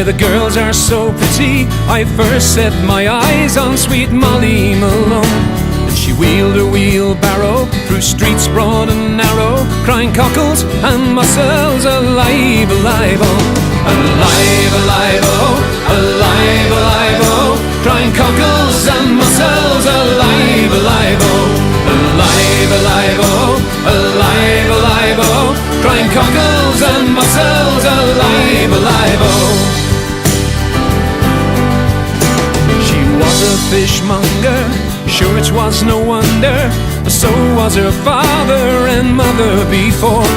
where the girls are so pretty, I first set my eyes on sweet Molly Malone. And she wheeled her wheelbarrow through streets broad and narrow, crying cockles and mussels, alive, alive, oh. Alive, alive, oh, alive, alive, oh, crying cockles and mussels, alive, alive, oh. Alive, alive, oh, alive, alive, oh, crying cockles and mussels, alive, alive, oh. She was a fishmonger, sure it was no wonder, so was her father and mother before.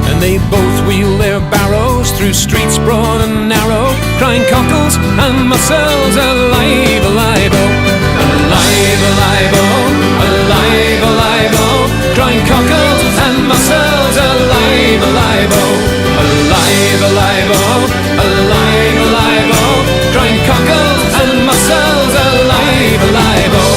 And they both wheeled their barrows through streets broad and narrow, crying cockles and mussels, alive, alive, oh. Alive, alive, oh, alive, alive, oh, crying cockles and mussels, alive, alive, oh. Alive, alive, oh, alive, alive, oh, crying cockles and mussels, alive, alive, oh.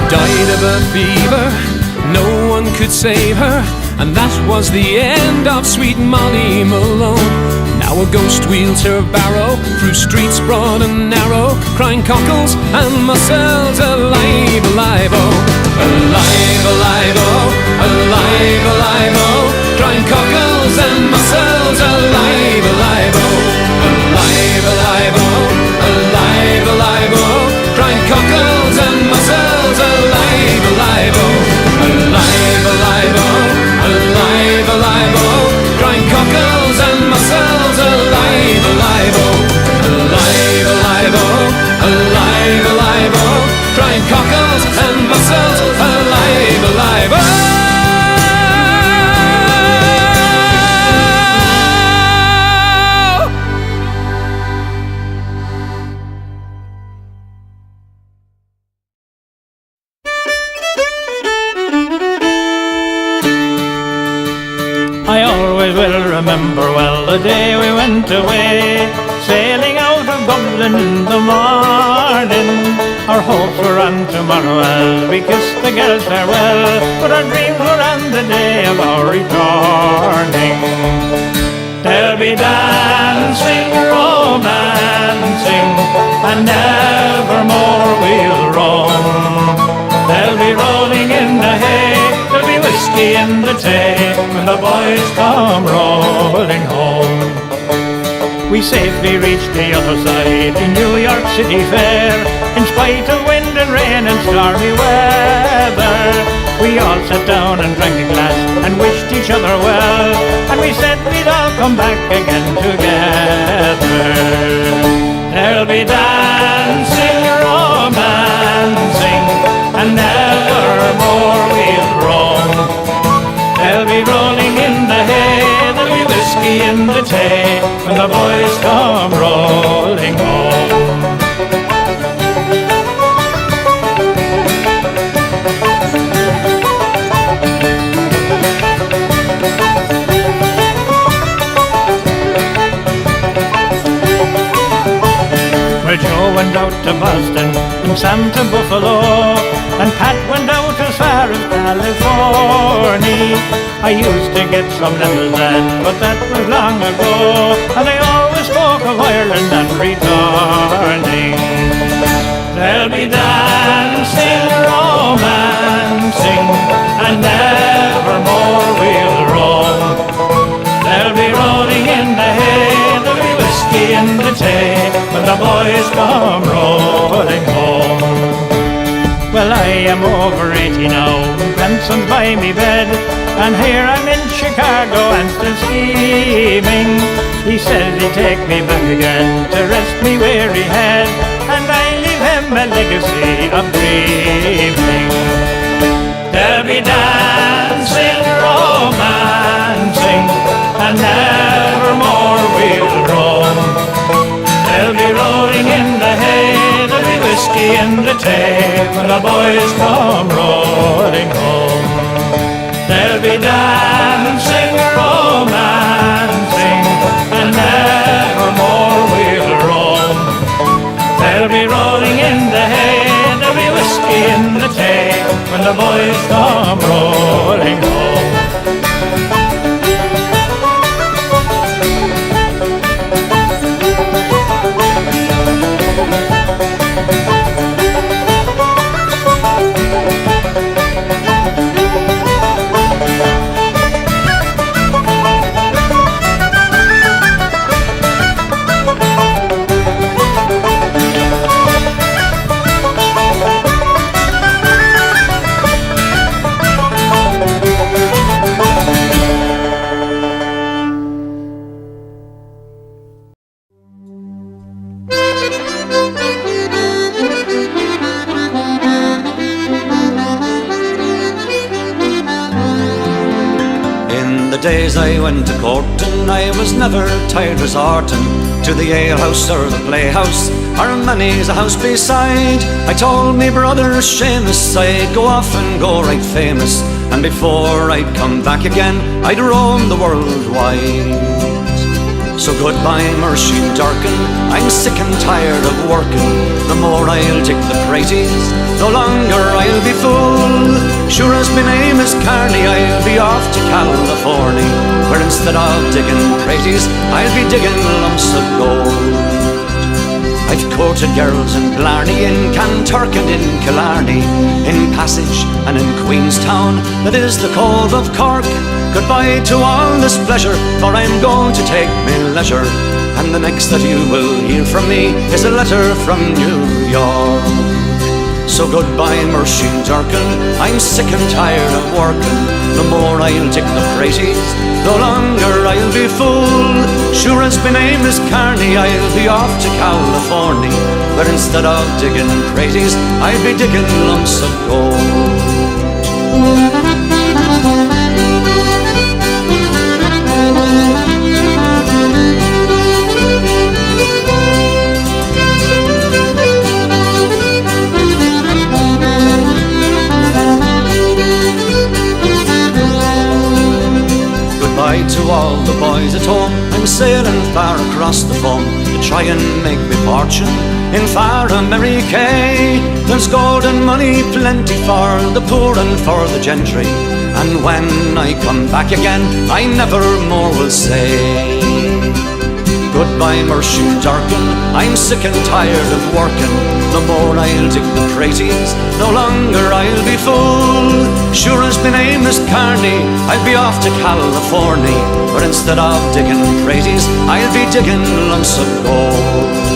Died of a fever, no one could save her, and that was the end of sweet Molly Malone. Now a ghost wheels her barrow through streets broad and narrow, crying cockles and mussels, alive, alive, oh. Alive, alive, oh, alive, alive, oh, crying cockles and mussels, alive, alive, oh. Alive, alive, oh, alive, alive, oh, crying cockles and mussels, alive, alive, oh. Alive, alive, oh, alive, alive, oh, crying cockles and mussels, alive, alive, oh. Alive, alive, oh, alive, alive, oh, crying cockles and mussels, alive, alive, oh. I always will remember well the day we went away, sailing out of Dublin in the morning. Our hopes were on tomorrow as we kissed the girls farewell, but our dreams were on the day of our returning. There'll be dancing, romancing, and nevermore we'll roam. There'll be rolling in the hay, there'll be whiskey in the tay, when the boys come rolling home. We safely reached the other side in New York City Fair, in spite of wind and rain and stormy weather. We all sat down and drank a glass and wished each other well, and we said we'd all come back again together. There'll be dancing, romancing, and nevermore we'll roam. There'll be rolling in the hay, there'll be whiskey in the tay, when the boys come rolling home. Well, Joe went out to Boston, and Sam to Buffalo, and Pat went out as far as California. I used to get some letters then, but that was long ago, and I always spoke of Ireland and returning. There'll be dancing, romancing, and nevermore we'll roam. There'll be rolling in the hay, there'll be whiskey in the tay, when the boys come rolling home. Well, I am over 80 now, grandson's by me bed, and here I'm in Chicago and still scheming. He says he'd take me back again to rest me weary head, and I leave him a legacy of dreaming. There'll be dancing, romancing, and nevermore we'll roam. There'll be rolling in the hay, there'll be whiskey in the tay, when the boys come rolling home. There'll be dancing, romancing, and nevermore we'll roam. There'll be rolling in the hay, there'll be whiskey in the tay, when the boys come rolling home. Days I went to court and I was never tired resorting to the alehouse or the playhouse or many's a house beside. I told me brother Seamus I'd go off and go right famous, and before I'd come back again I'd roam the world wide. So goodbye Mersheen Durkin, I'm sick and tired of working. The more I'll take the praties, no longer I'll be fool. Sure as my name is Carney, I'll be off to California, where instead of digging praties, I'll be digging lumps of gold. I've courted girls in Blarney, in Kanturk and in Killarney, in Passage and in Queenstown, that is the Cove of Cork. Goodbye to all this pleasure, for I'm going to take me leisure, and the next that you will hear from me is a letter from New York. So goodbye Mersheen Durkin, I'm sick and tired of working. The more I'll dig the praties, no longer I'll be fool. Sure as my name is Carney, I'll be off to California, where instead of digging praties, I'll be digging lumps of gold. Goodbye to all the boys at home, I'm sailing far across the foam to try and make me fortune in far America. There's gold and money plenty for the poor and for the gentry, and when I come back again I never more will say. Goodbye Mersheen Durkin, I'm sick and tired of working. The more I'll dig the praties, no longer I'll be fool. Sure as my name is Carney, I'll be off to California, where instead of digging praties, I'll be digging lumps of gold.